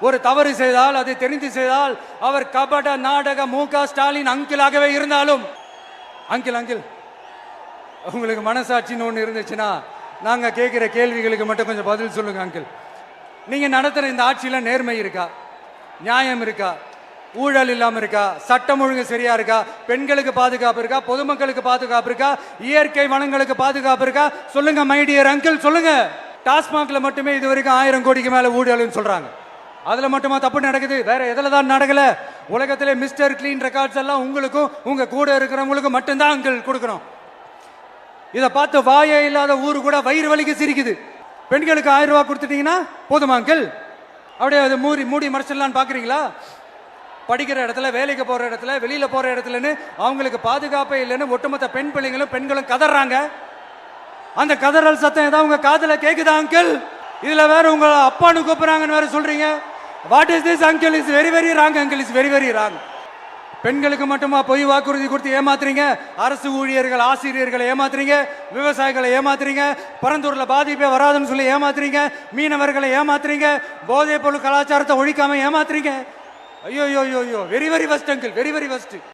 ஒரு தவறு செய்தால் அதை தெரிந்து செய்தால் அவர் கபட நாடக மு.க. ஸ்டாலின் அங்கிளாகவே இருந்தாலும் அங்கிள் உங்களுக்கு மனசாட்சின்னு ஒன்று இருந்துச்சுன்னா நாங்க கேட்கிற கேள்விகளுக்கு மட்டும் கொஞ்சம் பதில் சொல்லுங்க அங்கிள். நீங்க நடத்துற இந்த ஆட்சியில நேர்மை இருக்கா, நியாயம் இருக்கா, ஊழல் இல்லாம இருக்கா, சட்டம் ஒழுங்கு சரியா இருக்கா, பெண்களுக்கு பாதுகாப்பு இருக்கா, பொதுமக்களுக்கு பாதுகாப்பு இருக்கா, இயற்கை வளங்களுக்கு பாதுகாப்பு இருக்கா? சொல்லுங்க மை டியர் அங்கிள், சொல்லுங்க. டாஸ்மாக்ல மட்டுமே இது வரைக்கும் 1000 கோடிக்கு மேல ஊழல்னு சொல்றாங்க. அதுல மட்டுமா தப்பு நடக்குது? வேற எதுல தான் நடக்கல? உலகத்திலே மிஸ்டர் கிளீன் ரெக்கார்ட்ஸ் எல்லாம் உங்களுக்கும் உங்க கூட இருக்கிறவங்களுக்கும் மட்டும்தான் அங்கிள் கொடுக்கணும். இதை பார்த்து வாயே இல்லாத ஊரு கூட வயிறு வலிக்கு சிரிக்குது. பெண்களுக்கு 1000 ரூபாய் கொடுத்துட்டீங்கன்னா போதுமா அங்கிள்? அப்படியே அதை மூடி மறைச்சிடலான்னு பாக்குறீங்களா? படிக்கிற இடத்துல, வேலைக்கு போற இடத்துல, வெளியில போற இடத்துலன்னு அவங்களுக்கு பாதுகாப்பே இல்லைன்னு ஒட்டுமொத்த பெண்களும் கதறாங்க. அந்த கதறல் சத்தம் ஏதாவது உங்க காதுல கேக்குதா அங்கிள்? இதுல வேற உங்க அப்பான்னு கூப்பிடுறாங்கன்னு வேற சொல்றீங்க. What is this uncle? Is very very wrong uncle, is very very wrong. பெண்களுக்கு மட்டுமா பொய் வாக்குறுதி கொடுத்து ஏமாத்துறீங்க? அரசு ஊழியர்கள், ஆசிரியர்களை ஏமாத்துறீங்க, விவசாயிகளை ஏமாத்துறீங்க, பரந்தூர்ல பாதிப்பே வராதுன்னு சொல்லி ஏமாத்துறீங்க, மீனவர்களை ஏமாத்துறீங்க, போதைப் பொருள் கலாச்சாரத்தை ஒழிக்காம ஏமாத்துறீங்க. ஐயோ very very வஸ்ட் uncle, very very வஸ்ட்.